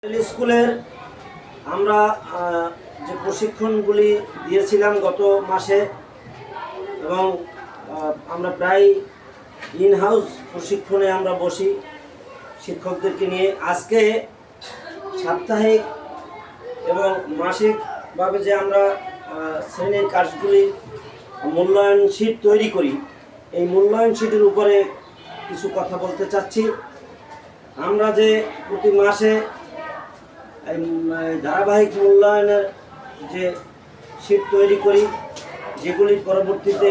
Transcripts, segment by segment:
স্কুলের আমরা যে প্রশিক্ষণগুলি দিয়েছিলাম গত মাসে এবং আমরা প্রায় ইন হাউস প্রশিক্ষণে আমরা বসি শিক্ষকদেরকে নিয়ে। আজকে সাপ্তাহিক এবং মাসিকভাবে যে আমরা শ্রেণীর কাজগুলি মূল্যায়ন শীট তৈরি করি, এই মূল্যায়ন শীটের উপরে কিছু কথা বলতে চাচ্ছি। আমরা যে প্রতি মাসে ধারাবাহিক মূল্যায়নের যে শীট তৈরি করি, যেগুলি পরবর্তীতে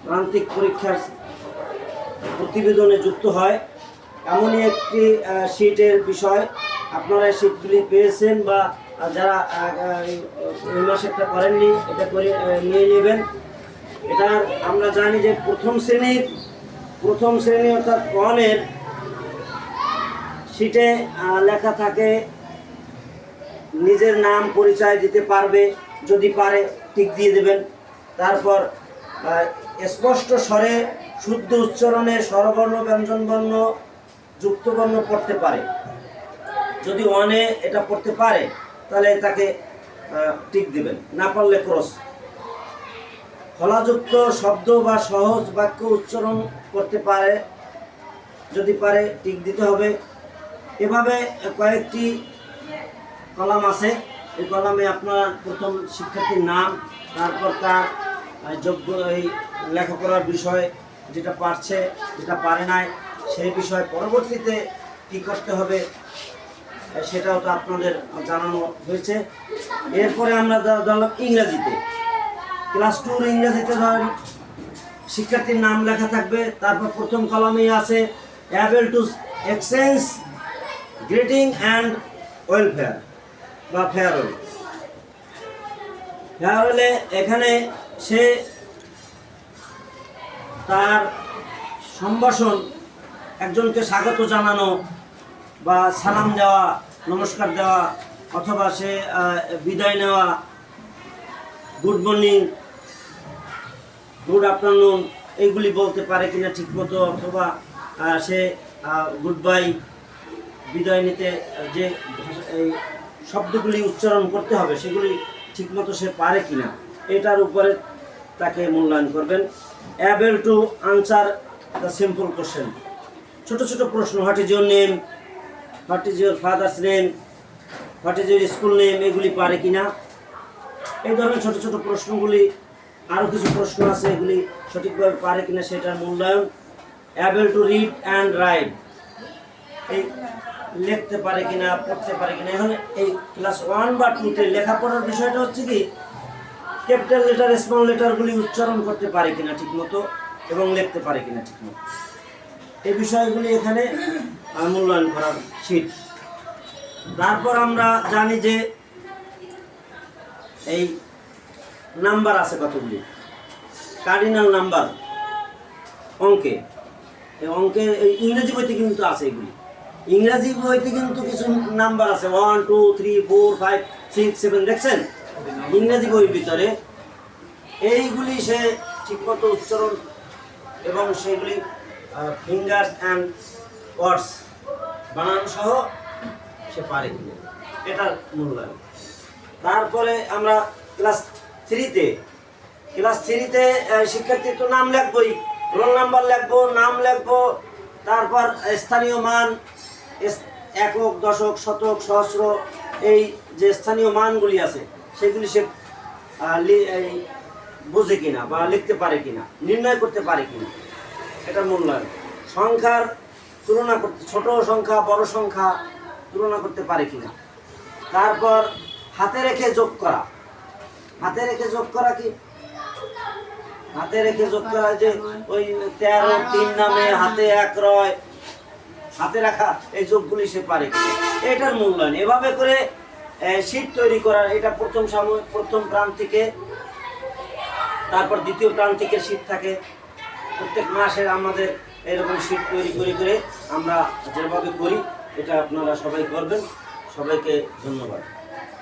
প্রান্তিক পরীক্ষার প্রতিবেদনে যুক্ত হয়, এমনই একটি শীটের বিষয়। আপনারা এই শীটগুলি পেয়েছেন বা যারা এই মাসেরটা করেননি, এটা করে নিয়ে নেবেন। এটার আমরা জানি যে প্রথম শ্রেণী অর্থাৎ ওয়ানের শীটে লেখা থাকে নিজের নাম পরিচয় দিতে পারবে, যদি পারে টিক দিয়ে দেবেন। তারপর স্পষ্ট স্বরে শুদ্ধ উচ্চারণে স্বরবর্ণ ব্যঞ্জনবর্ণ যুক্তবর্ণ পড়তে পারে, যদি ওয়ানে এটা পড়তে পারে তাহলে তাকে টিক দিবেন, না পারলে ক্রস। ফলাযুক্ত শব্দ বা সহজ বাক্য উচ্চারণ করতে পারে, যদি পারে টিক দিতে হবে। এভাবে কয়েকটি কলাম আছে। এই কলামে আপনার প্রথম শিক্ষার্থীর নাম, তারপর তার যোগ্য এই লেখাপড়ার বিষয়, যেটা পারছে যেটা পারে নাই সেই বিষয় পরবর্তীতে কী করতে হবে সেটাও তো আপনাদের জানানো হয়েছে। এরপরে আমরা ধরলাম ইংরাজিতে, ক্লাস 2 ইংরাজিতে ধরেন শিক্ষার্থীর নাম লেখা থাকবে। তারপর প্রথম কলামেই আছে able to exchange greeting and welfare বা ফেয়ারওয়েল। ফেয়ারওয়েলে এখানে সে তার সম্ভাষণ, একজনকে স্বাগত জানানো বা সালাম দেওয়া, নমস্কার দেওয়া, অথবা সে বিদায় নেওয়া, গুড মর্নিং, গুড আফটারনুন এইগুলি বলতে পারে কিনা ঠিকমতো, অথবা সে গুড বাই বিদায় নিতে যে এই শব্দগুলি উচ্চারণ করতে হবে সেগুলি ঠিকমতো সে পারে কিনা, এটার উপরে তাকে মূল্যায়ন করবেন। Able to answer the simple question, ছোট ছোট প্রশ্ন, what is your name, what is your father's name, what is your school name, এগুলি পারে কিনা। এই ধরনের ছোট ছোট প্রশ্নগুলি, আরও কিছু প্রশ্ন আছে, এগুলি সঠিকভাবে পারে কিনা সেটার মূল্যায়ন। Able to read and right, এই লিখতে পারে কিনা, পড়তে পারে কিনা। এখন এই ক্লাস 1 বা 2-তে লেখাপড়ার বিষয়টা হচ্ছে কি, ক্যাপিটাল লেটার স্মল লেটারগুলি উচ্চারণ করতে পারে কিনা ঠিকমতো এবং লিখতে পারে কিনা ঠিকমতো, এই বিষয়গুলি এখানে মূল্যায়ন করার শীট। তারপর আমরা জানি যে এই নাম্বার আছে কতগুলি, কার্ডিনাল নাম্বার অঙ্কে। এই অঙ্কের এই ইংরেজি বইতে কিন্তু আছে, এগুলি ইংরাজি বইতে কিন্তু কিছু নাম্বার আছে, 1 2 3 4 5 6 7, দেখছেন ইংরাজি বইয়ের ভিতরে। এইগুলি সে ঠিকমতো উচ্চারণ এবং সেগুলি ফিঙ্গার্স অ্যান্ড ওয়ার্ডস বানানো সহ সে পারে কিনা, এটার মূল্যায়ন। তারপরে আমরা ক্লাস 3-তে শিক্ষার্থীর তো নাম লিখবই, রোল নাম্বার লিখবো, নাম লিখবো, তারপর স্থানীয় মান, একক, দশক, শতক, সহস্র, এই যে স্থানীয় মানগুলি আছে সেগুলি সে বোঝে কিনা বা লিখতে পারে কিনা, নির্ণয় করতে পারে কিনা, এটা মূল্যায়ন। সংখ্যার তুলনা করতে, ছোট সংখ্যা বড় সংখ্যা তুলনা করতে পারে কিনা। তারপর হাতে রেখে যোগ করা, হাতে রেখে যোগ করা কি, হাতে রেখে যোগ করা যে ওই 13 3 নামে হাতে 1 রয়, হাতে রাখা এই যোগগুলি সে পারে কিনা, এটার মূল্যায়ন। এভাবে করে শীট তৈরি করার, এটা প্রথম প্রান্তিকে, তারপর দ্বিতীয় প্রান্তিকের শীট থাকে। প্রত্যেক মাসের আমাদের এরকম শীট তৈরি করে আমরা যেভাবে করি, এটা আপনারা সবাই করবেন। সবাইকে ধন্যবাদ।